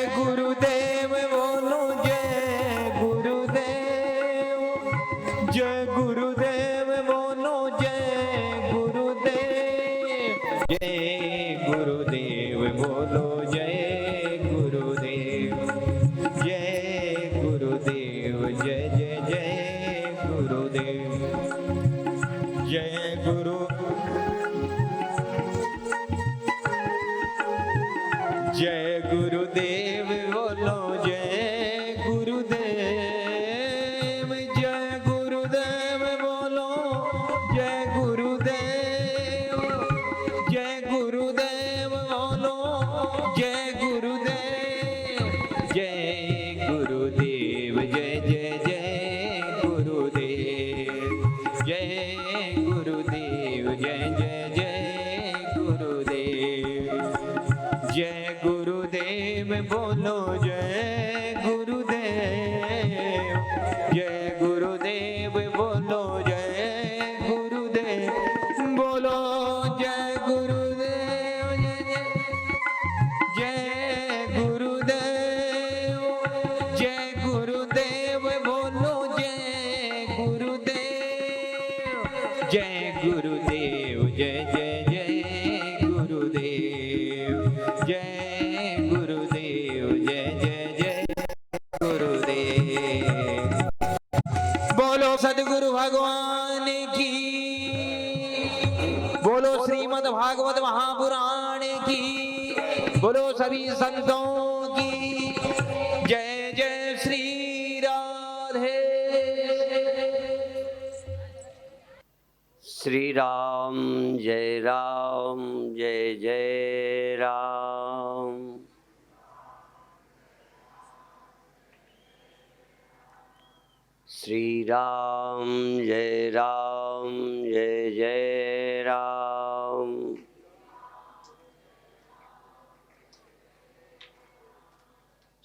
गुरुदेव बोलो जय गुरुदेव, जय गुरुदेव बोलो जय गुरुदेव, जय गुरुदेव बोलो जय गुरुदेव, जय गुरुदेव, जय जय जय गुरुदेव, जय गुरु, जय गुरुदेव बोलो जय गुरुदेव, जय गुरुदेव बोलो जय गुरुदेव, जय गुरुदेव बोलो जय गुरुदेव, जय गुरुदेव, जय जय जय गुरुदेव, जय गुरुदेव, जय जय जय गुरुदेव, जय गुरुदेव बोलो जय गुरुदेव, जय गुरुदेव बोलो जय गुरुदेव, बोलो जय गुरुदेव, जय गुरुदेव, जय गुरुदेव बोलो जय गुरुदेव, जय गुरुदेव, जय जय जय गुरुदेव, जय गुरुदेव, जय जय जय गुरुदेव, बोलो सद्गुरु भगवान की, बोलो श्रीमद् भागवत महापुराण की, बोलो सभी संतों की जय, जय श्री राधे। श्री राम जय राम, जय जय राम। श्री राम जय राम, जय जय राम।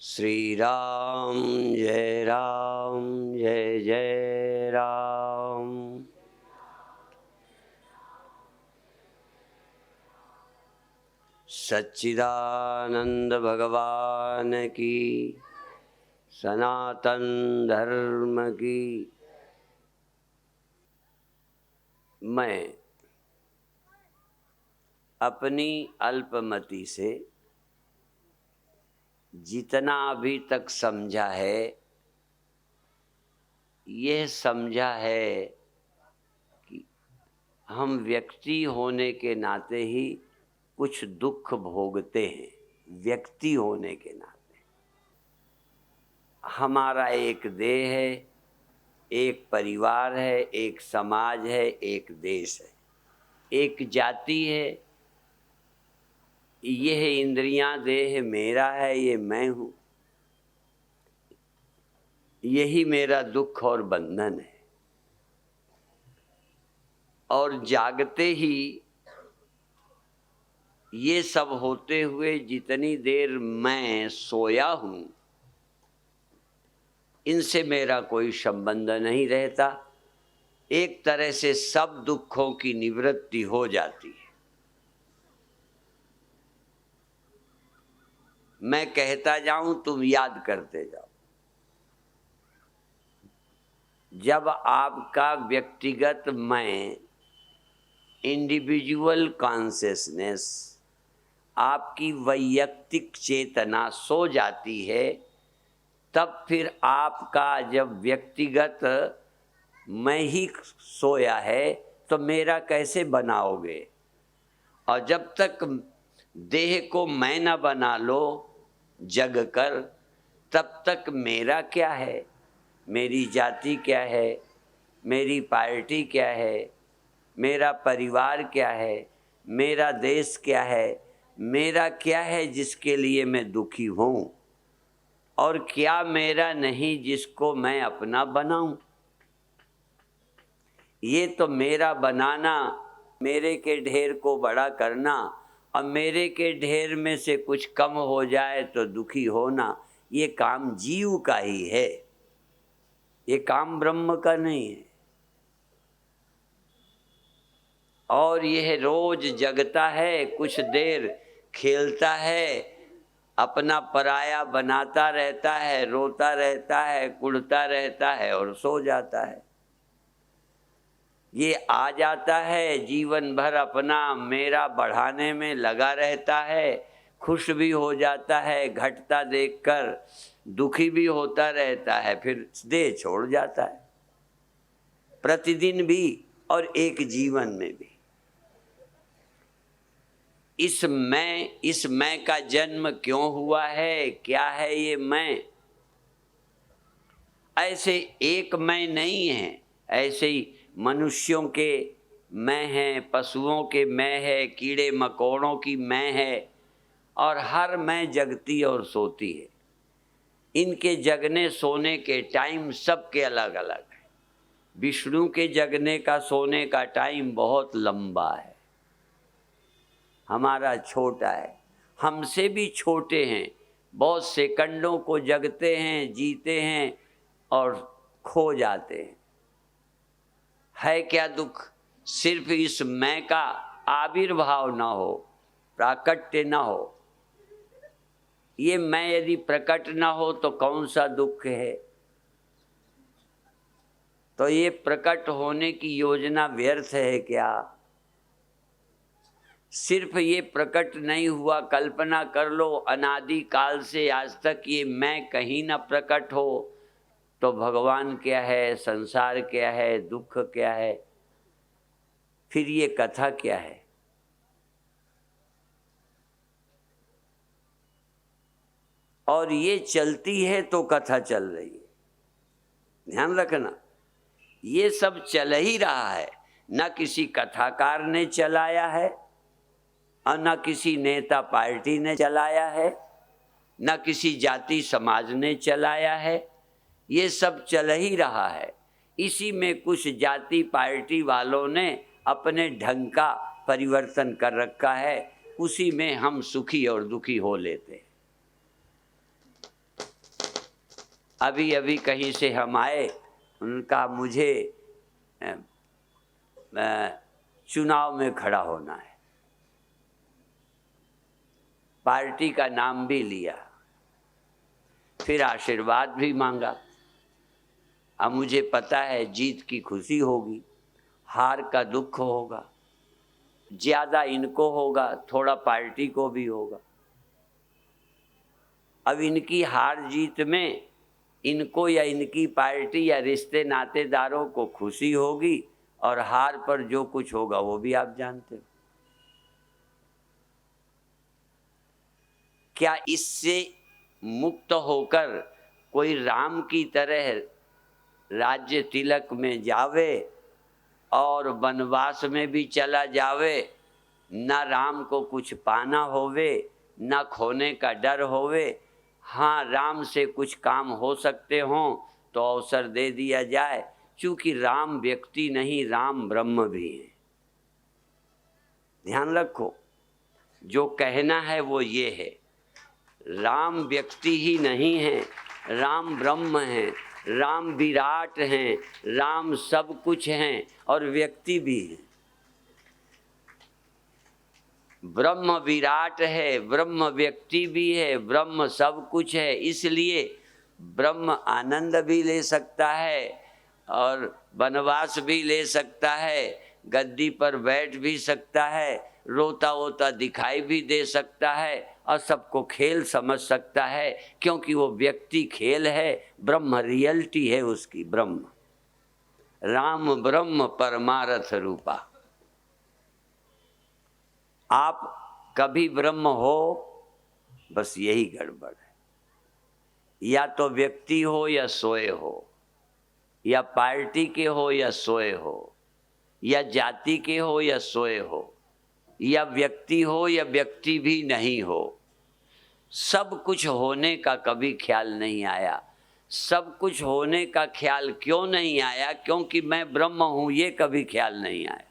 श्री राम जय राम, जय जय राम। सच्चिदानंद भगवान की, सनातन धर्म की। मैं अपनी अल्पमति से जितना अभी तक समझा है, यह समझा है कि हम व्यक्ति होने के नाते ही कुछ दुख भोगते हैं। व्यक्ति होने के नाते हमारा एक देह है, एक परिवार है, एक समाज है, एक देश है, एक जाति है। यह इंद्रियां, देह मेरा है, ये मैं हूँ। यही मेरा दुख और बंधन है। और जागते ही ये सब होते हुए जितनी देर मैं सोया हूँ, इनसे मेरा कोई संबंध नहीं रहता। एक तरह से सब दुखों की निवृत्ति हो जाती है। मैं कहता जाऊं, तुम याद करते जाओ। जब आपका व्यक्तिगत मैं, इंडिविजुअल कॉन्शियसनेस, आपकी वैयक्तिक चेतना सो जाती है, तब फिर आपका जब व्यक्तिगत मैं ही सोया है तो मेरा कैसे बनाओगे? और जब तक देह को मैं न बना लो जग कर, तब तक मेरा क्या है, मेरी जाति क्या है, मेरी पार्टी क्या है, मेरा परिवार क्या है, मेरा देश क्या है, मेरा क्या है जिसके लिए मैं दुखी हूँ, और क्या मेरा नहीं जिसको मैं अपना बनाऊं? ये तो मेरा बनाना, मेरे के ढेर को बड़ा करना और मेरे के ढेर में से कुछ कम हो जाए तो दुखी होना, ये काम जीव का ही है, ये काम ब्रह्म का नहीं है। और यह रोज जगता है, कुछ देर खेलता है, अपना पराया बनाता रहता है, रोता रहता है, कुढ़ता रहता है और सो जाता है। ये आ जाता है, जीवन भर अपना मेरा बढ़ाने में लगा रहता है, खुश भी हो जाता है, घटता देखकर दुखी भी होता रहता है, फिर देह छोड़ जाता है, प्रतिदिन भी और एक जीवन में भी। इस मैं का जन्म क्यों हुआ है, क्या है ये मैं? ऐसे एक मैं नहीं है, ऐसे ही मनुष्यों के मैं है, पशुओं के मैं है, कीड़े मकोड़ों की मैं है, और हर मैं जगती और सोती है। इनके जगने सोने के टाइम सबके अलग अलग है। विष्णु के जगने का सोने का टाइम बहुत लंबा है, हमारा छोटा है, हमसे भी छोटे हैं। बहुत सेकंडों को जगते हैं, जीते हैं और खो जाते हैं। है क्या दुख? सिर्फ इस मैं का आविर्भाव ना हो, प्राकट्य ना हो। ये मैं यदि प्रकट ना हो तो कौन सा दुख है? तो ये प्रकट होने की योजना व्यर्थ है क्या? सिर्फ ये प्रकट नहीं हुआ, कल्पना कर लो अनादि काल से आज तक ये मैं कहीं ना प्रकट हो, तो भगवान क्या है, संसार क्या है, दुख क्या है, फिर ये कथा क्या है? और ये चलती है तो कथा चल रही है। ध्यान रखना, ये सब चल ही रहा है, न किसी कथाकार ने चलाया है और न किसी नेता पार्टी ने चलाया है, न किसी जाति समाज ने चलाया है। ये सब चल ही रहा है। इसी में कुछ जाति पार्टी वालों ने अपने ढंग का परिवर्तन कर रखा है, उसी में हम सुखी और दुखी हो लेते हैं। अभी अभी कहीं से हम आए, उनका मुझे चुनाव में खड़ा होना है, पार्टी का नाम भी लिया, फिर आशीर्वाद भी मांगा। अब मुझे पता है जीत की खुशी होगी, हार का दुख होगा, ज़्यादा इनको होगा, थोड़ा पार्टी को भी होगा। अब इनकी हार जीत में इनको या इनकी पार्टी या रिश्ते नातेदारों को खुशी होगी, और हार पर जो कुछ होगा वो भी आप जानते हो। क्या इससे मुक्त होकर कोई राम की तरह राज्य तिलक में जावे और वनवास में भी चला जावे, न राम को कुछ पाना होवे, न खोने का डर होवे? हाँ, राम से कुछ काम हो सकते हों तो अवसर दे दिया जाए, क्योंकि राम व्यक्ति नहीं, राम ब्रह्म भी है। ध्यान रखो, जो कहना है वो ये है, राम व्यक्ति ही नहीं है, राम ब्रह्म है, राम विराट हैं, राम सब कुछ हैं और व्यक्ति भी हैं। ब्रह्म विराट है, ब्रह्म व्यक्ति भी है, ब्रह्म सब कुछ है। इसलिए ब्रह्म आनंद भी ले सकता है और वनवास भी ले सकता है, गद्दी पर बैठ भी सकता है, रोता होता दिखाई भी दे सकता है और सबको खेल समझ सकता है, क्योंकि वो व्यक्ति खेल है, ब्रह्म रियलिटी है उसकी। ब्रह्म राम ब्रह्म परमार्थ रूपा। आप कभी ब्रह्म हो, बस यही गड़बड़ है। या तो व्यक्ति हो या सोए हो, या पार्टी के हो या सोए हो, या जाति के हो या सोए हो, या व्यक्ति हो या व्यक्ति भी नहीं हो। सब कुछ होने का कभी ख्याल नहीं आया। सब कुछ होने का ख्याल क्यों नहीं आया? क्योंकि मैं ब्रह्म हूं, ये कभी ख्याल नहीं आया।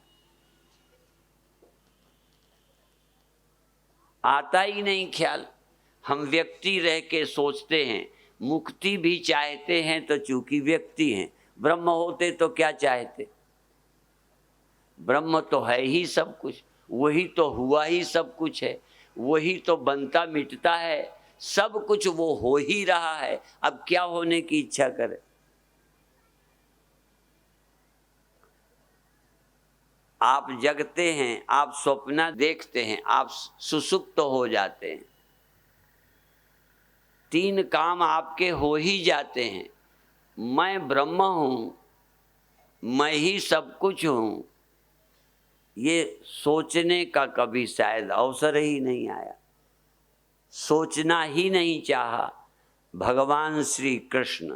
आता ही नहीं ख्याल। हम व्यक्ति रह के सोचते हैं, मुक्ति भी चाहते हैं तो चूंकि व्यक्ति हैं। ब्रह्म होते तो क्या चाहते? ब्रह्म तो है ही सब कुछ, वही तो हुआ ही सब कुछ है, वही तो बनता मिटता है। सब कुछ वो हो ही रहा है, अब क्या होने की इच्छा करे। आप जगते हैं, आप स्वप्न देखते हैं, आप सुसुप्त हो जाते हैं, 3 काम आपके हो ही जाते हैं। मैं ब्रह्म हूं, मैं ही सब कुछ हूं, ये सोचने का कभी शायद अवसर ही नहीं आया, सोचना ही नहीं चाहा भगवान श्री कृष्ण।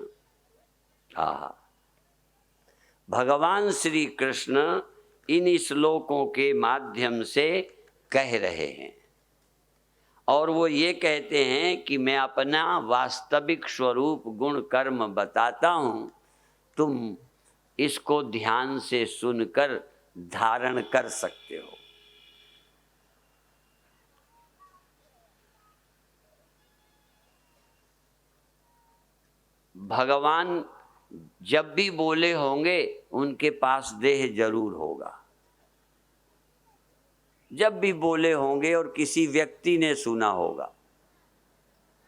भगवान श्री कृष्ण इन श्लोकों के माध्यम से कह रहे हैं, और वो ये कहते हैं कि मैं अपना वास्तविक स्वरूप गुण कर्म बताता हूं, तुम इसको ध्यान से सुनकर धारण कर सकते हो। भगवान जब भी बोले होंगे उनके पास देह जरूर होगा। जब भी बोले होंगे और किसी व्यक्ति ने सुना होगा,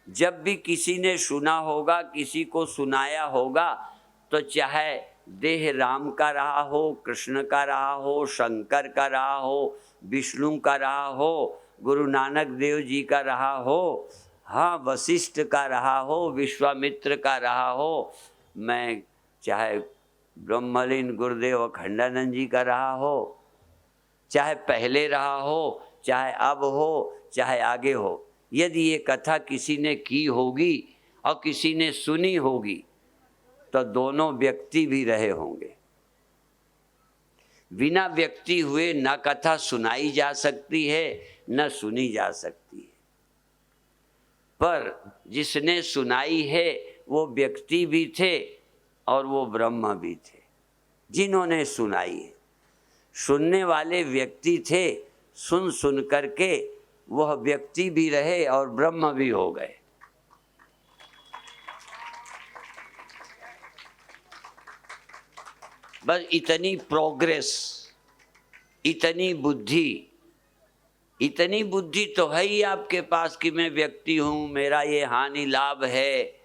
जब भी किसी ने सुना होगा, किसी को सुनाया होगा, तो चाहे देह राम का रहा हो, कृष्ण का रहा हो, शंकर का रहा हो, विष्णु का रहा हो, गुरु नानक देव जी का रहा हो, हाँ वशिष्ठ का रहा हो, विश्वामित्र का रहा हो, मैं चाहे ब्रह्मलीन गुरुदेव अखंडानंद जी का रहा हो, चाहे पहले रहा हो, चाहे अब हो, चाहे आगे हो, यदि ये कथा किसी ने की होगी और किसी ने सुनी होगी तो दोनों व्यक्ति भी रहे होंगे। बिना व्यक्ति हुए न कथा सुनाई जा सकती है न सुनी जा सकती है, पर जिसने सुनाई है वो व्यक्ति भी थे और वो ब्रह्म भी थे जिन्होंने सुनाई है। सुनने वाले व्यक्ति थे, सुन सुन करके वह व्यक्ति भी रहे और ब्रह्म भी हो गए। बस इतनी प्रोग्रेस, इतनी बुद्धि तो है ही आपके पास कि मैं व्यक्ति हूं, मेरा ये हानि लाभ है।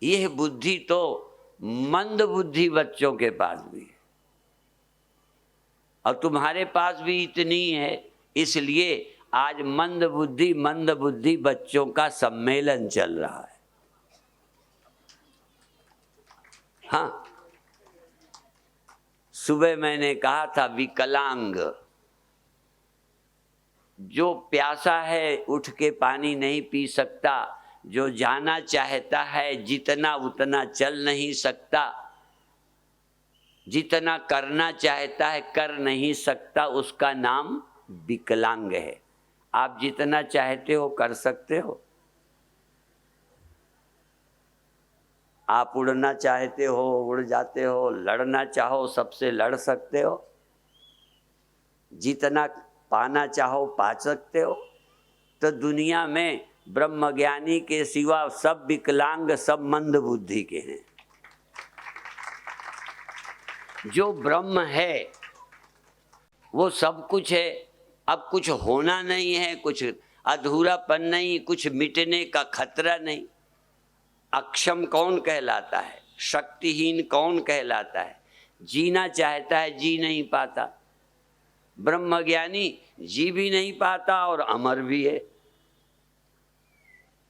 यह बुद्धि तो मंद बुद्धि बच्चों के पास भी है, और तुम्हारे पास भी इतनी है। इसलिए आज मंद बुद्धि बच्चों का सम्मेलन चल रहा है। हाँ, सुबह मैंने कहा था विकलांग, जो प्यासा है उठ के पानी नहीं पी सकता, जो जाना चाहता है जितना उतना चल नहीं सकता, जितना करना चाहता है कर नहीं सकता, उसका नाम विकलांग है। आप जितना चाहते हो कर सकते हो। आप उड़ना चाहते हो उड़ जाते हो, लड़ना चाहो सबसे लड़ सकते हो, जितना पाना चाहो पा सकते हो। तो दुनिया में ब्रह्मज्ञानी के सिवा सब विकलांग, सब मंद बुद्धि के हैं। जो ब्रह्म है वो सब कुछ है। अब कुछ होना नहीं है, कुछ अधूरापन नहीं, कुछ मिटने का खतरा नहीं। अक्षम कौन कहलाता है, शक्तिहीन कौन कहलाता है, जीना चाहता है जी नहीं पाता। ब्रह्मज्ञानी जी भी नहीं पाता और अमर भी है,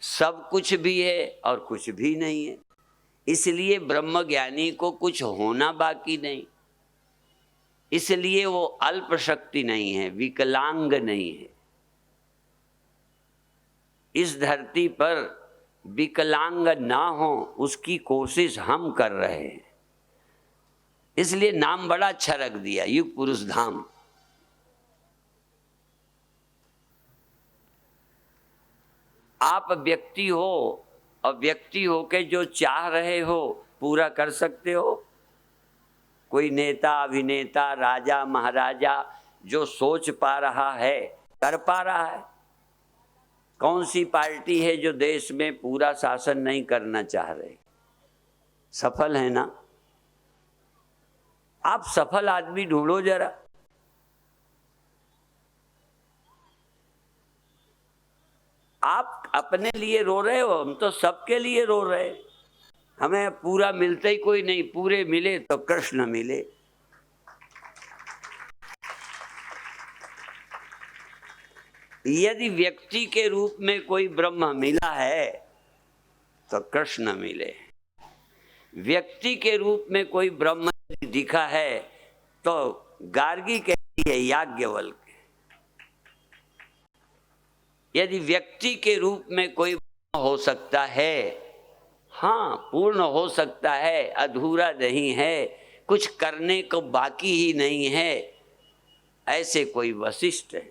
सब कुछ भी है और कुछ भी नहीं है। इसलिए ब्रह्मज्ञानी को कुछ होना बाकी नहीं, इसलिए वो अल्प शक्ति नहीं है, विकलांग नहीं है। इस धरती पर विकलांग ना हो उसकी कोशिश हम कर रहे हैं। इसलिए नाम बड़ा अच्छा रख दिया, युग पुरुष धाम। आप व्यक्ति हो और व्यक्ति होके जो चाह रहे हो पूरा कर सकते हो। कोई नेता, अभिनेता, राजा, महाराजा जो सोच पा रहा है कर पा रहा है। कौन सी पार्टी है जो देश में पूरा शासन नहीं करना चाह रहे? सफल है ना? आप सफल आदमी ढूंढो जरा। आप अपने लिए रो रहे हो, हम तो सबके लिए रो रहे हैं। हमें पूरा मिलता ही कोई नहीं, पूरे मिले तो कृष्ण मिले। यदि व्यक्ति के रूप में कोई ब्रह्म मिला है तो कृष्ण मिले। व्यक्ति के रूप में कोई ब्रह्म दिखा है तो गार्गी कहती है याज्ञवल्क्य। यदि व्यक्ति के रूप में कोई ब्रह्म हो सकता है, हाँ पूर्ण हो सकता है, अधूरा नहीं है, कुछ करने को बाकी ही नहीं है, ऐसे कोई वशिष्ठ है।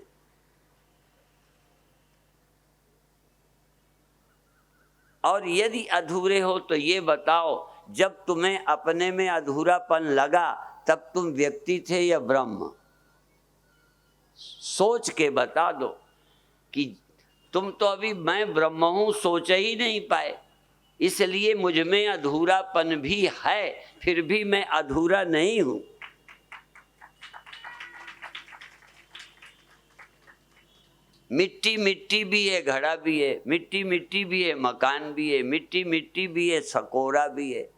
और यदि अधूरे हो तो ये बताओ, जब तुम्हें अपने में अधूरापन लगा तब तुम व्यक्ति थे या ब्रह्म? सोच के बता दो कि तुम तो अभी मैं ब्रह्म हूं सोच ही नहीं पाए, इसलिए मुझ में अधूरापन भी है, फिर भी मैं अधूरा नहीं हूं। मिट्टी मिट्टी भी है, घड़ा भी है, मिट्टी मिट्टी भी है, मकान भी है, मिट्टी मिट्टी भी है, सकोरा भी है,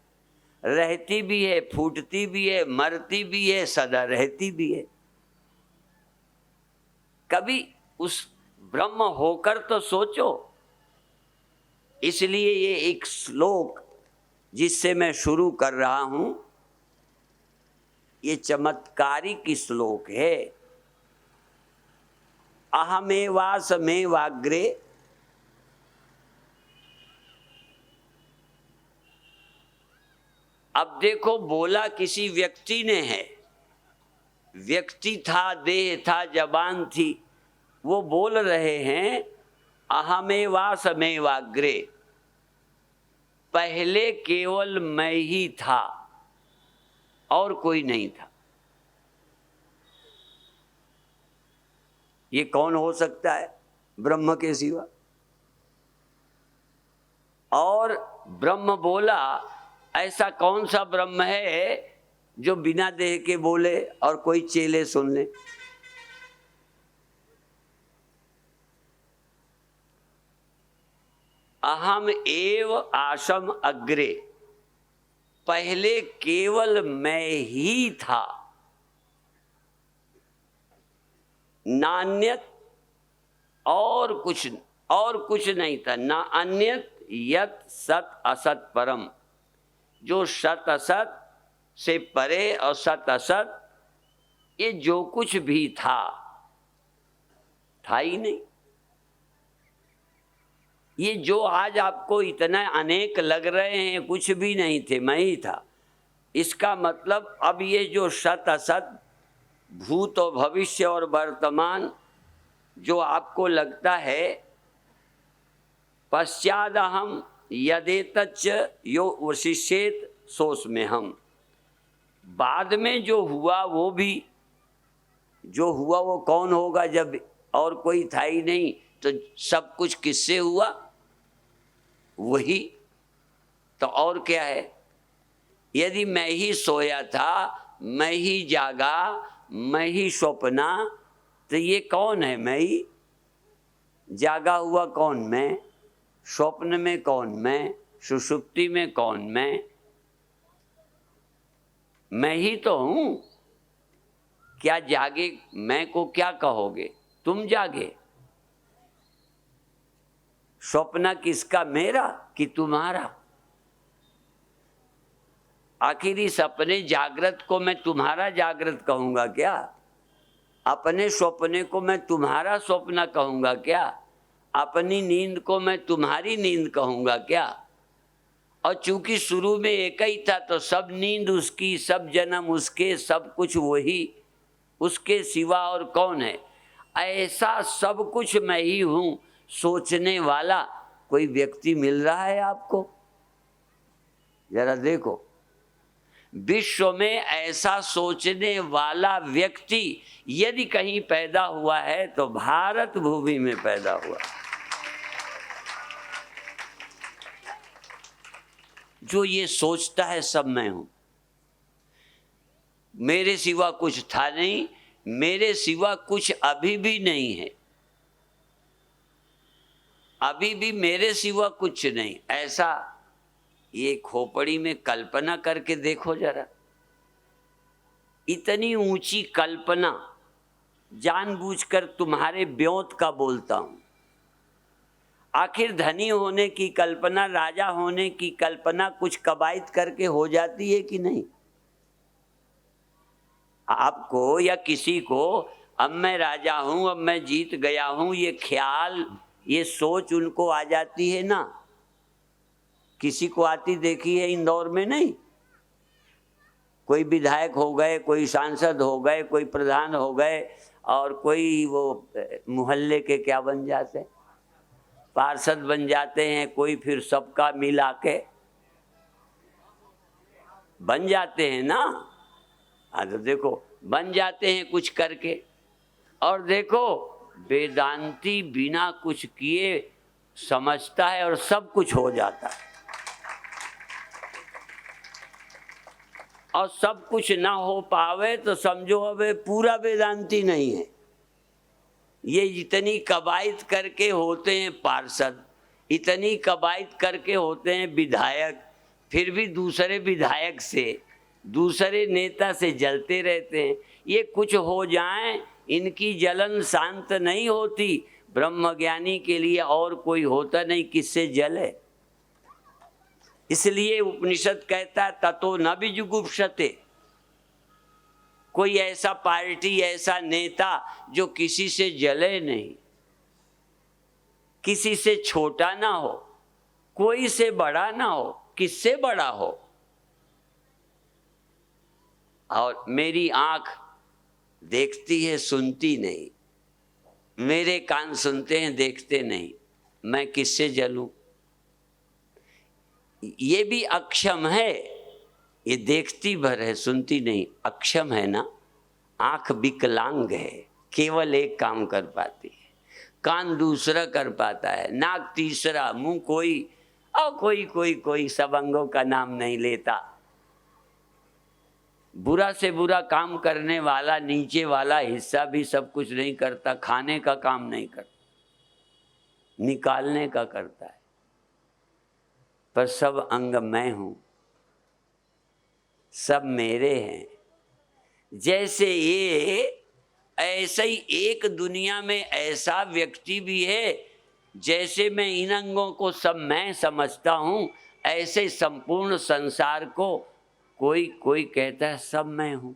रहती भी है, फूटती भी है, मरती भी है, सदा रहती भी है। कभी उस ब्रह्म होकर तो सोचो। इसलिए ये एक श्लोक जिससे मैं शुरू कर रहा हूं, ये चमत्कारिक श्लोक है। अहमेवासमेवाग्रे अब देखो, बोला किसी व्यक्ति ने है, व्यक्ति था, देह था, जबान थी, वो बोल रहे हैं अहमेवासमेवाग्रे, पहले केवल मैं ही था और कोई नहीं था। ये कौन हो सकता है ब्रह्म के सिवा? और ब्रह्म बोला, ऐसा कौन सा ब्रह्म है जो बिना देह के बोले और कोई चेले सुन ले? अहम एव आसम अग्रे, पहले केवल मैं ही था, नान्यत और कुछ नहीं था, ना अन्यत यत सत असत परम, जो सत असत से परे और सत असत, ये जो कुछ भी था ही नहीं। ये जो आज आपको इतना अनेक लग रहे हैं, कुछ भी नहीं थे, मैं ही था। इसका मतलब अब ये जो सत असत, भूत और भविष्य और वर्तमान जो आपको लगता है, पश्चाद हम यदेतच्च यो वशिष्येत सोच में हम, बाद में जो हुआ वो भी, जो हुआ वो कौन होगा जब और कोई था ही नहीं, तो सब कुछ किससे हुआ? वही तो, और क्या है? यदि मैं ही सोया था, मैं ही जागा, मैं ही स्वप्ना, तो ये कौन है? मैं ही। जागा हुआ कौन? मैं। स्वप्न में कौन? मैं। सुषुप्ति में कौन? मैं ही तो हूं। क्या जागे मैं को क्या कहोगे? तुम जागे। स्वप्न किसका? मेरा कि तुम्हारा? आखिर इस अपने जागृत को मैं तुम्हारा जागृत कहूंगा क्या? अपने स्वप्ने को मैं तुम्हारा स्वप्न कहूंगा क्या? अपनी नींद को मैं तुम्हारी नींद कहूंगा क्या? और चूंकि शुरू में एक ही था तो सब नींद उसकी, सब जन्म उसके, सब कुछ वही, उसके सिवा और कौन है? ऐसा सब कुछ मैं ही हूं सोचने वाला कोई व्यक्ति मिल रहा है आपको? जरा देखो, विश्व में ऐसा सोचने वाला व्यक्ति यदि कहीं पैदा हुआ है तो भारत भूमि में पैदा हुआ। जो ये सोचता है सब मैं हूं, मेरे सिवा कुछ था नहीं, मेरे सिवा कुछ अभी भी नहीं है। अभी भी मेरे सिवा कुछ नहीं, ऐसा ये खोपड़ी में कल्पना करके देखो जरा। इतनी ऊंची कल्पना, जानबूझकर तुम्हारे ब्योत का बोलता हूं। आखिर धनी होने की कल्पना, राजा होने की कल्पना कुछ कबायत करके हो जाती है कि नहीं? आपको या किसी को अब मैं राजा हूं, अब मैं जीत गया हूं, ये ख्याल, ये सोच उनको आ जाती है ना? किसी को आती देखी है इंदौर में? नहीं। कोई विधायक हो गए, कोई सांसद हो गए, कोई प्रधान हो गए, और कोई वो मोहल्ले के क्या बन जाते, पार्षद बन जाते हैं, कोई फिर सबका मिला के बन जाते हैं ना। हाँ तो देखो, बन जाते हैं कुछ करके। और देखो, वेदांती बिना कुछ किए समझता है और सब कुछ हो जाता है। और सब कुछ ना हो पावे तो समझो अब पूरा वेदांती नहीं है। ये इतनी कबायत करके होते हैं पार्षद, इतनी कबायत करके होते हैं विधायक, फिर भी दूसरे विधायक से, दूसरे नेता से जलते रहते हैं। ये कुछ हो जाए, इनकी जलन शांत नहीं होती। ब्रह्मज्ञानी के लिए और कोई होता नहीं किससे जले। इसलिए उपनिषद कहता है ततो न विजुगुप्सते। कोई ऐसा पार्टी, ऐसा नेता जो किसी से जले नहीं, किसी से छोटा ना हो, कोई से बड़ा ना हो, किससे बड़ा हो। और मेरी आंख देखती है, सुनती नहीं, मेरे कान सुनते हैं, देखते नहीं, मैं किससे जलूं? ये भी अक्षम है, ये देखती भर है, सुनती नहीं, अक्षम है ना। आंख विकलांग है, केवल एक काम कर पाती है, कान दूसरा कर पाता है, नाक तीसरा, मुंह कोई, और कोई सब अंगों का नाम नहीं लेता। बुरा से बुरा काम करने वाला नीचे वाला हिस्सा भी सब कुछ नहीं करता, खाने का काम नहीं करता, निकालने का करता है। पर सब अंग मैं हूं, सब मेरे हैं। जैसे ये, ऐसे ही एक दुनिया में ऐसा व्यक्ति भी है, जैसे मैं इन अंगों को सब मैं समझता हूं, ऐसे संपूर्ण संसार को कोई कहता है सब मैं हूं।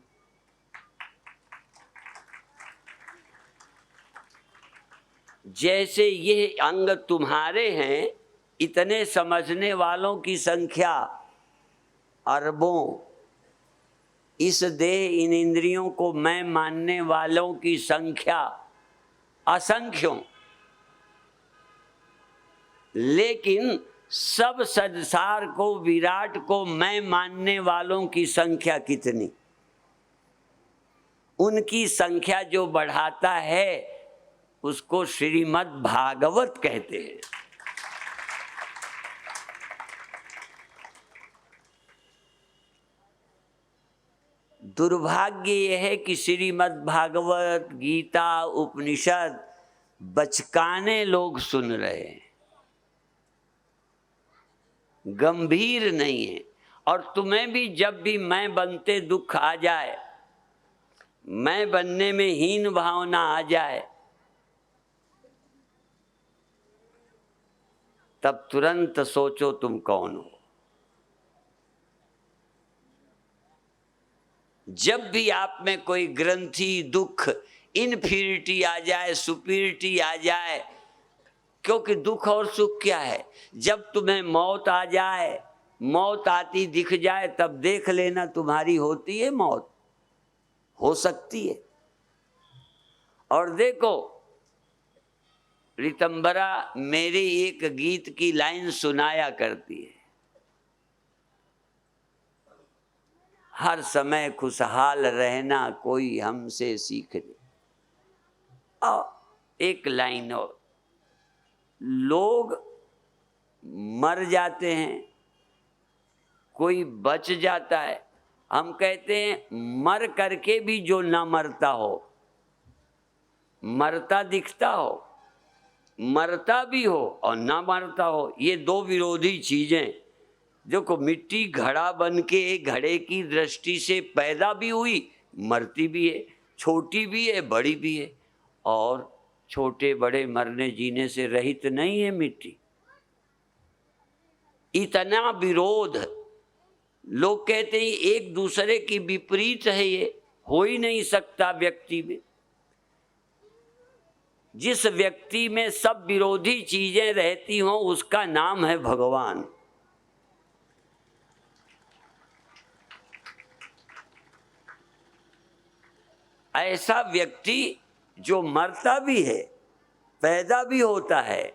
जैसे ये अंग तुम्हारे हैं, इतने समझने वालों की संख्या अरबों, इस देह इन इंद्रियों को मैं मानने वालों की संख्या असंख्यों। लेकिन सब संसार को, विराट को मैं मानने वालों की संख्या कितनी? उनकी संख्या जो बढ़ाता है उसको श्रीमद् भागवत कहते हैं। दुर्भाग्य यह है कि श्रीमद् भागवत, गीता, उपनिषद बचकाने लोग सुन रहे हैं, गंभीर नहीं है। और तुम्हें भी जब भी मैं बनते दुख आ जाए, मैं बनने में हीन भावना आ जाए, तब तुरंत सोचो तुम कौन हो। जब भी आप में कोई ग्रंथि, दुख, इन्फीरिटी आ जाए, सुपीरिटी आ जाए, क्योंकि दुख और सुख क्या है? जब तुम्हें मौत आ जाए, मौत आती दिख जाए, तब देख लेना तुम्हारी होती है मौत, हो सकती है। और देखो, ऋतंबरा मेरे एक गीत की लाइन सुनाया करती है, हर समय खुशहाल रहना कोई हमसे सीख ले। और एक लाइन और, लोग मर जाते हैं, कोई बच जाता है, हम कहते हैं मर करके भी जो ना मरता हो, मरता दिखता हो, मरता भी हो और ना मरता हो, ये दो विरोधी चीजें। देखो मिट्टी घड़ा बन के घड़े की दृष्टि से पैदा भी हुई, मरती भी है, छोटी भी है, बड़ी भी है, और छोटे बड़े मरने जीने से रहित नहीं है मिट्टी। इतना विरोध, लोग कहते हैं एक दूसरे की विपरीत है, ये हो ही नहीं सकता व्यक्ति में। जिस व्यक्ति में सब विरोधी चीजें रहती हों उसका नाम है भगवान। ऐसा व्यक्ति जो मरता भी है, पैदा भी होता है,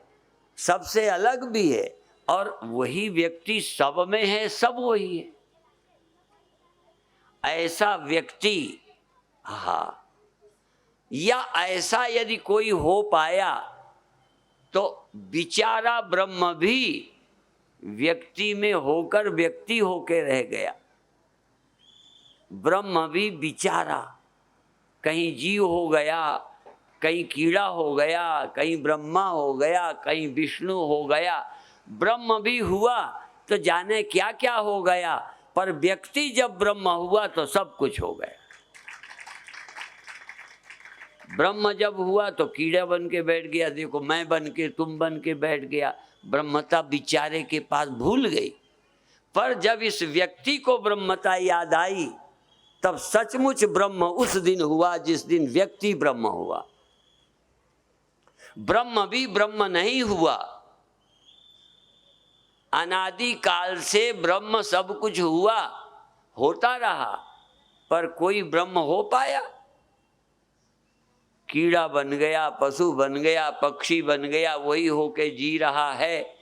सबसे अलग भी है, और वही व्यक्ति सब में है, सब वही है, ऐसा व्यक्ति, हाँ, या ऐसा यदि कोई हो पाया तो बिचारा ब्रह्म भी व्यक्ति में होकर व्यक्ति होकर रह गया। ब्रह्म भी बिचारा कहीं जीव हो गया, कहीं कीड़ा हो गया, कहीं ब्रह्मा हो गया, कहीं विष्णु हो गया। ब्रह्म भी हुआ तो जाने क्या क्या हो गया, पर व्यक्ति जब ब्रह्म हुआ तो सब कुछ हो गया। ब्रह्म जब हुआ तो कीड़ा बन के बैठ गया, देखो मैं बन के तुम बन के बैठ गया, ब्रह्मता बिचारे के पास भूल गई। पर जब इस व्यक्ति को ब्रह्मता याद आई तब सचमुच ब्रह्म उस दिन हुआ जिस दिन व्यक्ति ब्रह्म हुआ। ब्रह्म भी ब्रह्म नहीं हुआ, अनादि काल से ब्रह्म सब कुछ हुआ, होता रहा, पर कोई ब्रह्म हो पाया? कीड़ा बन गया, पशु बन गया, पक्षी बन गया, वही होके जी रहा है।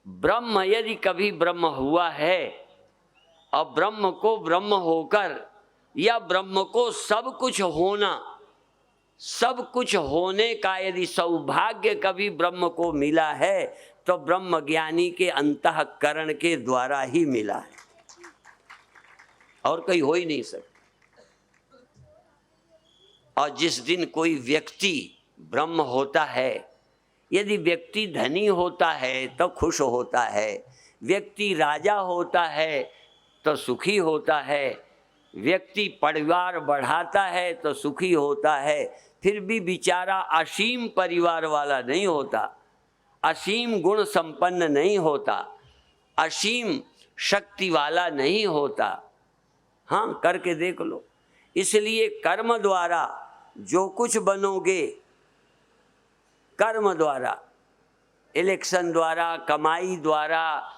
ब्रह्म यदि कभी ब्रह्म हुआ है और ब्रह्म को ब्रह्म होकर या ब्रह्म को सब कुछ होना, सब कुछ होने का यदि सौभाग्य कभी ब्रह्म को मिला है तो ब्रह्म ज्ञानी के अंतःकरण के द्वारा ही मिला है, और कहीं हो ही नहीं सकता। और जिस दिन कोई व्यक्ति ब्रह्म होता है, यदि व्यक्ति धनी होता है तो खुश होता है, व्यक्ति राजा होता है तो सुखी होता है, व्यक्ति परिवार बढ़ाता है तो सुखी होता है, फिर भी बेचारा असीम परिवार वाला नहीं होता, असीम गुण संपन्न नहीं होता, असीम शक्ति वाला नहीं होता। हाँ, करके देख लो। इसलिए कर्म द्वारा जो कुछ बनोगे, कर्म द्वारा, इलेक्शन द्वारा, कमाई द्वारा,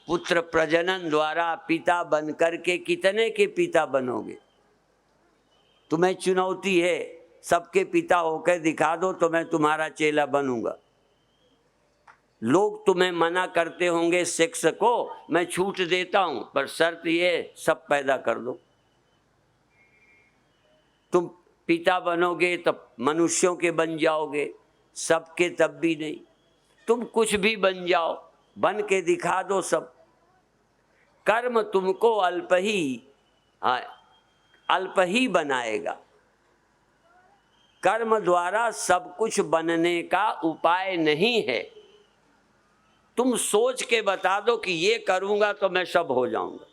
पुत्र प्रजनन द्वारा पिता बन करके कितने के पिता बनोगे? तुम्हें चुनौती है, सबके पिता होकर दिखा दो तो मैं तुम्हारा चेला बनूंगा। लोग तुम्हें मना करते होंगे सेक्स को, मैं छूट देता हूं, पर शर्त ये सब पैदा कर दो। तुम पिता बनोगे तो मनुष्यों के बन जाओगे, सबके तब भी नहीं। तुम कुछ भी बन जाओ, बन के दिखा दो सब। कर्म तुमको अल्प ही बनाएगा। कर्म द्वारा सब कुछ बनने का उपाय नहीं है। तुम सोच के बता दो कि ये करूंगा तो मैं सब हो जाऊंगा,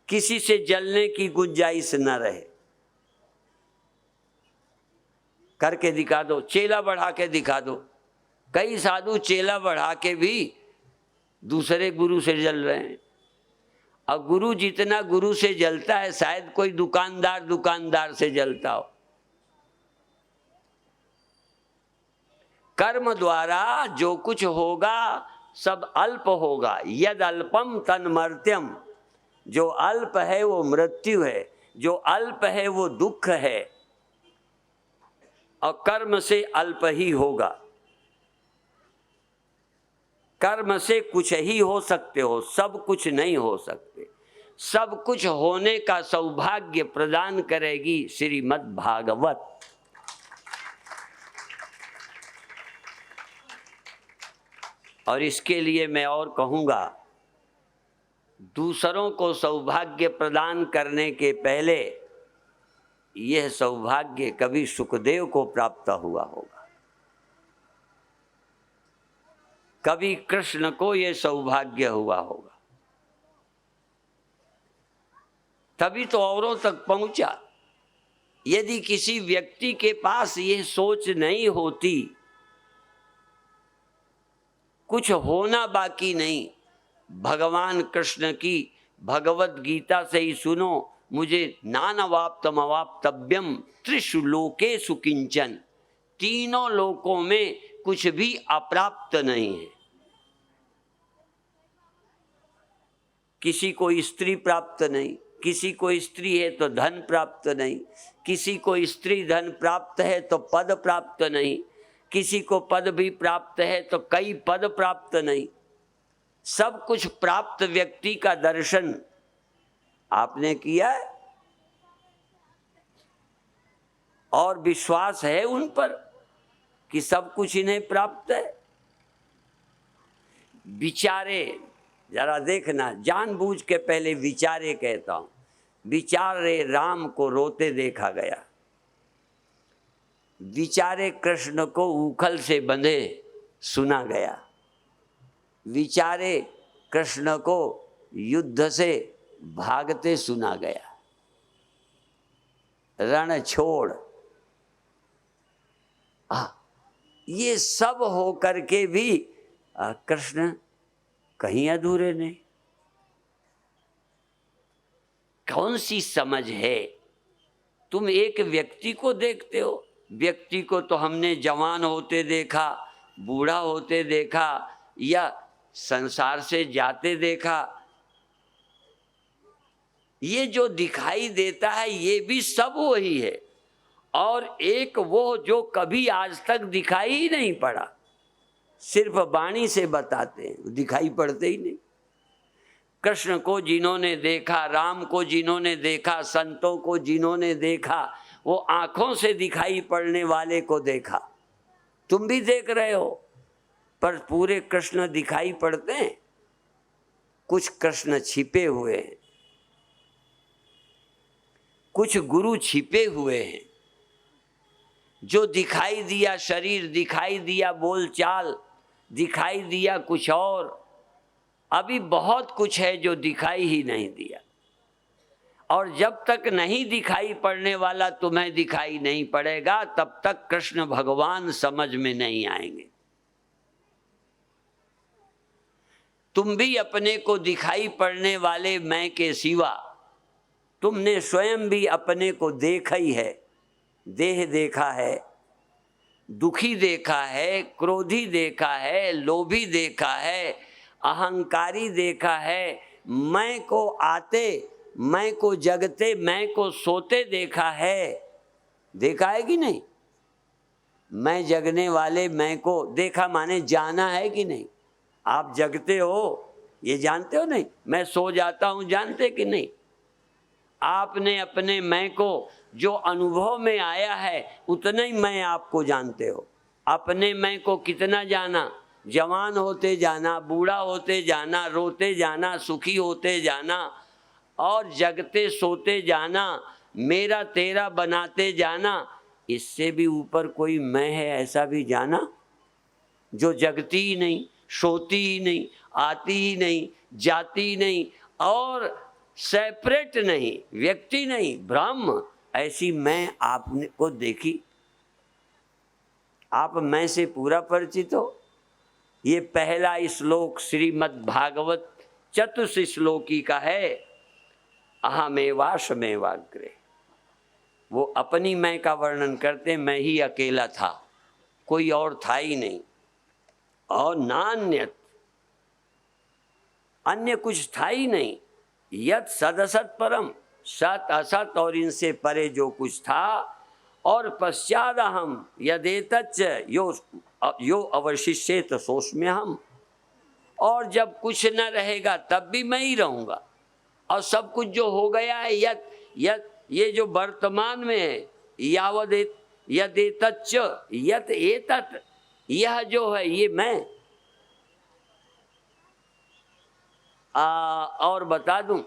किसी से जलने की गुंजाइश न रहे। करके दिखा दो, चेला बढ़ा के दिखा दो। कई साधु चेला बढ़ा के भी दूसरे गुरु से जल रहे हैं, और गुरु जितना गुरु से जलता है शायद कोई दुकानदार से जलता हो। कर्म द्वारा जो कुछ होगा सब अल्प होगा। यद अल्पम तन्मर्त्यम, जो अल्प है वो मृत्यु है, जो अल्प है वो दुख है, और कर्म से अल्प ही होगा। कर्म से कुछ ही हो सकते हो, सब कुछ नहीं हो सकते। सब कुछ होने का सौभाग्य प्रदान करेगी श्रीमद् भागवत। और इसके लिए मैं और कहूँगा, दूसरों को सौभाग्य प्रदान करने के पहले यह सौभाग्य कभी सुखदेव को प्राप्त हुआ होगा, कभी कृष्ण को यह सौभाग्य हुआ होगा, तभी तो औरों तक पहुंचा। यदि किसी व्यक्ति के पास यह सोच नहीं होती, कुछ होना बाकी नहीं। भगवान कृष्ण की भगवत गीता से ही सुनो, मुझे नानवाप्तम अवाप्तव्यम त्रिषु लोकेषु किंचन, तीनों लोकों में कुछ भी अप्राप्त नहीं है। किसी को स्त्री प्राप्त नहीं, किसी को स्त्री है तो धन प्राप्त नहीं, किसी को स्त्री धन प्राप्त है तो पद प्राप्त नहीं, किसी को पद भी प्राप्त है तो कई पद प्राप्त नहीं। सब कुछ प्राप्त व्यक्ति का दर्शन आपने किया है और विश्वास है उन पर कि सब कुछ इन्हें प्राप्त है। विचारे, जरा देखना, जानबूझ के पहले विचारे कहता हूं। विचारे राम को रोते देखा गया, विचारे कृष्ण को उखल से बंधे सुना गया, विचारे कृष्ण को युद्ध से भागते सुना गया। रण छोड़, ये सब हो करके भी कृष्ण कहीं अधूरे नहीं। कौन सी समझ है? तुम एक व्यक्ति को देखते हो, व्यक्ति को तो हमने जवान होते देखा, बूढ़ा होते देखा या संसार से जाते देखा। ये जो दिखाई देता है ये भी सब वही है, और एक वो जो कभी आज तक दिखाई ही नहीं पड़ा, सिर्फ वाणी से बताते हैं, दिखाई पड़ते ही नहीं। कृष्ण को जिन्होंने देखा, राम को जिन्होंने देखा, संतों को जिन्होंने देखा, वो आंखों से दिखाई पड़ने वाले को देखा। तुम भी देख रहे हो, पर पूरे कृष्ण दिखाई पड़ते हैं? कुछ कृष्ण छिपे हुए हैं, कुछ गुरु छिपे हुए हैं। जो दिखाई दिया शरीर, दिखाई दिया बोलचाल, दिखाई दिया कुछ और, अभी बहुत कुछ है जो दिखाई ही नहीं दिया। और जब तक नहीं दिखाई पड़ने वाला तुम्हें दिखाई नहीं पड़ेगा, तब तक कृष्ण भगवान समझ में नहीं आएंगे। तुम भी अपने को दिखाई पड़ने वाले मैं के सिवा, तुमने स्वयं भी अपने को देखा ही है। देह देखा है, दुखी देखा है, क्रोधी देखा है, लोभी देखा है, अहंकारी देखा है, मैं को आते, मैं को जगते, मैं को सोते देखा है। देखा है कि नहीं? मैं जगने वाले मैं को देखा, माने जाना है कि नहीं? आप जगते हो ये जानते हो नहीं? मैं सो जाता हूं जानते कि नहीं? आपने अपने मैं को जो अनुभव में आया है उतना ही मैं आपको जानते हो। अपने मैं को कितना जाना? जवान होते जाना, बूढ़ा होते जाना, रोते जाना, सुखी होते जाना और जगते सोते जाना, मेरा तेरा बनाते जाना। इससे भी ऊपर कोई मैं है ऐसा भी जाना, जो जगती ही नहीं, सोती ही नहीं, आती ही नहीं, जाती ही नहीं और सेपरेट नहीं, व्यक्ति नहीं, ब्रह्म। ऐसी मैं आपने को देखी? आप मैं से पूरा परिचित हो? ये पहला श्लोक श्रीमद् भागवत चतुर्थ श्लोकी का है, अहमेवास्म्येवाग्रे। वो अपनी मैं का वर्णन करते, मैं ही अकेला था, कोई और था ही नहीं, और नान्यत, अन्य कुछ था ही नहीं। यत सदसत परम, सत असत और इनसे परे जो कुछ था, और पश्चात हम यदेतच्च यो अवशिष्येत सोऽस्म्यहम्। और जब कुछ न रहेगा तब भी मैं ही रहूँगा। और सब कुछ जो हो गया है यत यत, ये जो वर्तमान में है, यावदेत यदेतच्च यत एतत्, यह जो है ये मैं। और बता दूं,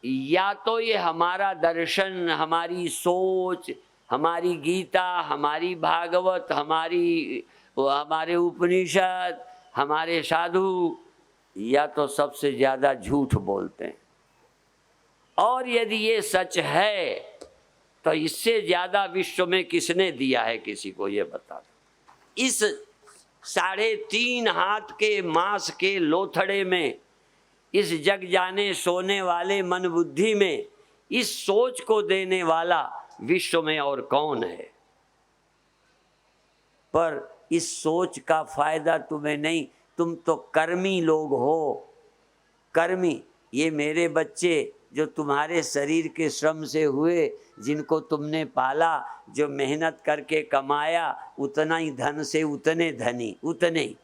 या तो ये हमारा दर्शन, हमारी सोच, हमारी गीता, हमारी भागवत, हमारे उपनिषद, हमारे साधु, या तो सबसे ज्यादा झूठ बोलते हैं। और यदि ये सच है तो इससे ज्यादा विश्व में किसने दिया है किसी को, ये बता दो। इस 3.5 हाथ के मांस के लोथड़े में, इस जग जाने सोने वाले मन बुद्धि में, इस सोच को देने वाला विश्व में और कौन है? पर इस सोच का फायदा तुम्हें नहीं, तुम तो कर्मी लोग हो। कर्मी, ये मेरे बच्चे जो तुम्हारे शरीर के श्रम से हुए, जिनको तुमने पाला, जो मेहनत करके कमाया, उतना ही धन से उतने धनी, उतने ही,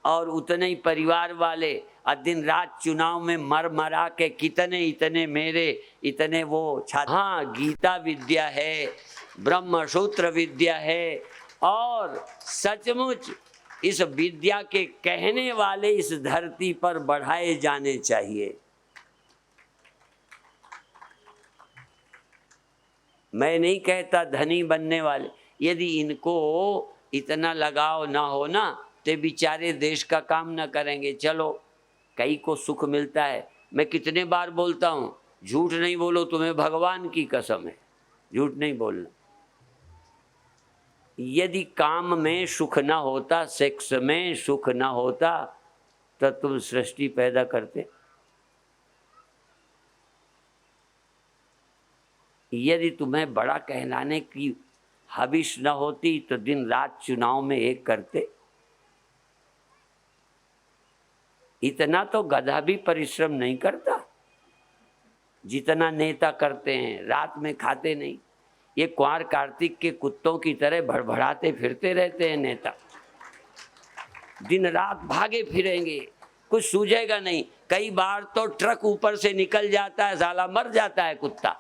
और उतने ही परिवार वाले, और दिन रात चुनाव में मर मरा के कितने इतने मेरे, इतने वो छात्र। हाँ, गीता विद्या है, ब्रह्म सूत्र विद्या है, और सचमुच इस विद्या के कहने वाले इस धरती पर बढ़ाए जाने चाहिए। मैं नहीं कहता धनी बनने वाले, यदि इनको इतना लगाव ना हो ना, तो बेचारे देश का काम ना करेंगे। चलो, कई को सुख मिलता है। मैं कितने बार बोलता हूँ, झूठ नहीं बोलो, तुम्हें भगवान की कसम है, झूठ नहीं बोलना। यदि काम में सुख ना होता, सेक्स में सुख ना होता, तो तुम सृष्टि पैदा करते? यदि तुम्हें बड़ा कहलाने की हविश न होती, तो दिन रात चुनाव में एक करते? इतना तो गधा भी परिश्रम नहीं करता जितना नेता करते हैं। रात में खाते नहीं, ये कुंवर कार्तिक के कुत्तों की तरह भड़भड़ाते फिरते रहते हैं नेता। दिन रात भागे फिरेंगे, कुछ सूझेगा नहीं। कई बार तो ट्रक ऊपर से निकल जाता है, साला मर जाता है कुत्ता।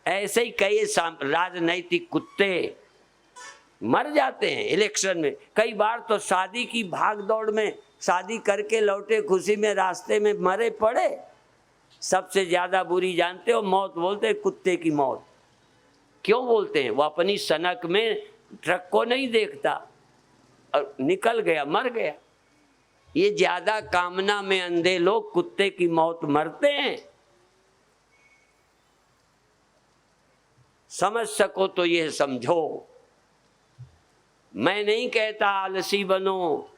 ऐसे ही कई राजनैतिक कुत्ते मर जाते हैं इलेक्शन में। कई बार तो शादी की भाग दौड़ में, शादी करके लौटे खुशी में, रास्ते में मरे पड़े। सबसे ज्यादा बुरी जानते हो मौत? बोलते हैं कुत्ते की मौत। क्यों बोलते हैं? वो अपनी सनक में ट्रक को नहीं देखता और निकल गया, मर गया। ये ज्यादा कामना में अंधे लोग कुत्ते की मौत मरते हैं। समझ सको तो ये समझो। मैं नहीं कहता आलसी बनो,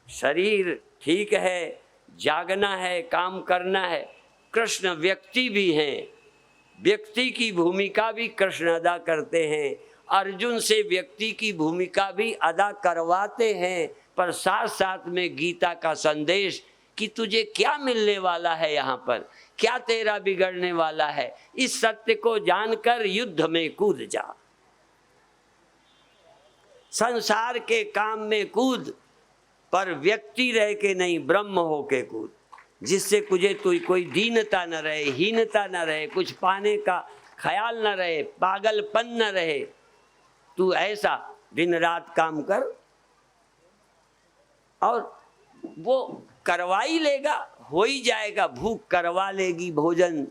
शरीर ठीक है, जागना है, काम करना है। कृष्ण व्यक्ति भी हैं, व्यक्ति की भूमिका भी कृष्ण अदा करते हैं। अर्जुन से व्यक्ति की भूमिका भी अदा करवाते हैं, पर साथ साथ में गीता का संदेश कि तुझे क्या मिलने वाला है, यहाँ पर क्या तेरा बिगड़ने वाला है, इस सत्य को जानकर युद्ध में कूद जा। संसार के काम में कूद, पर व्यक्ति रह के नहीं, ब्रह्म हो के कूद, जिससे तुझे कोई दीनता न रहे, हीनता न रहे, कुछ पाने का ख्याल न रहे, पागलपन न रहे। तू ऐसा दिन रात काम कर और वो करवा ही लेगा, हो ही जाएगा। भूख करवा लेगी भोजन,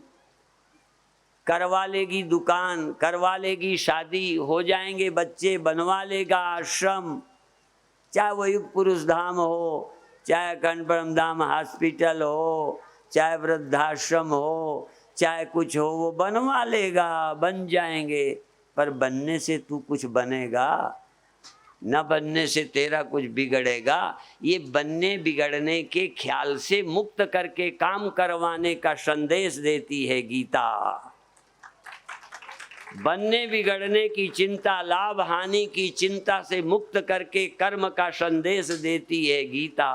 करवा लेगी दुकान, करवा लेगी शादी, हो जाएंगे बच्चे, बनवा लेगा आश्रम, चाहे वो युग पुरुष धाम हो, चाहे अखंड ब्रह्म धाम हॉस्पिटल हो, चाहे वृद्धाश्रम हो, चाहे कुछ हो, वो बनवा लेगा, बन जाएंगे। पर बनने से तू कुछ बनेगा? न बनने से तेरा कुछ बिगड़ेगा। ये बनने बिगड़ने के ख्याल से मुक्त करके काम करवाने का संदेश देती है गीता। बनने बिगड़ने की चिंता, लाभ हानि की चिंता से मुक्त करके कर्म का संदेश देती है गीता।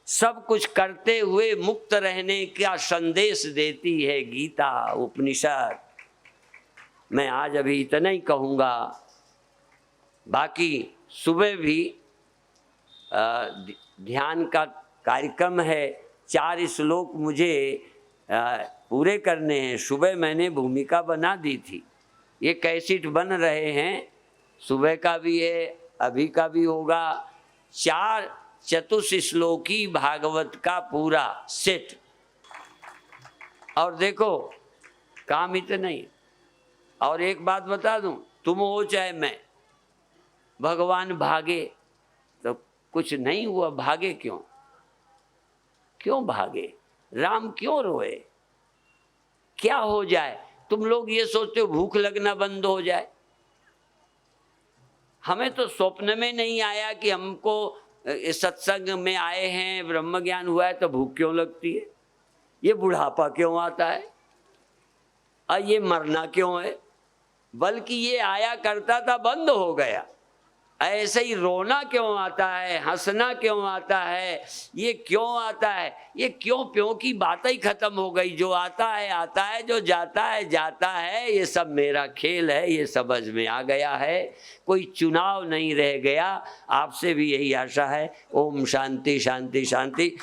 सब कुछ करते हुए मुक्त रहने का संदेश देती है गीता, उपनिषद। मैं आज अभी इतना ही कहूँगा, बाकी सुबह भी ध्यान का कार्यक्रम है। 4 श्लोक मुझे पूरे करने हैं। सुबह मैंने भूमिका बना दी थी, ये कैसेट बन रहे हैं, सुबह का भी है, अभी का भी होगा। चतुश्लोकी भागवत का पूरा सेट। और देखो काम इतना ही। और एक बात बता दूं, तुम हो चाहे मैं, भगवान भागे तो कुछ नहीं हुआ, भागे क्यों? क्यों भागे? राम क्यों रोए? क्या हो जाए? तुम लोग ये सोचते हो भूख लगना बंद हो जाए। हमें तो स्वप्न में नहीं आया कि हमको इस सत्संग में आए हैं, ब्रह्म ज्ञान हुआ है तो भूख क्यों लगती है, ये बुढ़ापा क्यों आता है, और ये मरना क्यों है। बल्कि ये आया करता था, बंद हो गया। ऐसे ही रोना क्यों आता है, हंसना क्यों आता है, ये क्यों आता है, ये क्यों प्यों की बात ही खत्म हो गई। जो आता है, जो जाता है, ये सब मेरा खेल है, ये समझ में आ गया है। कोई चुनाव नहीं रह गया। आपसे भी यही आशा है। ओम शांति शांति शांति।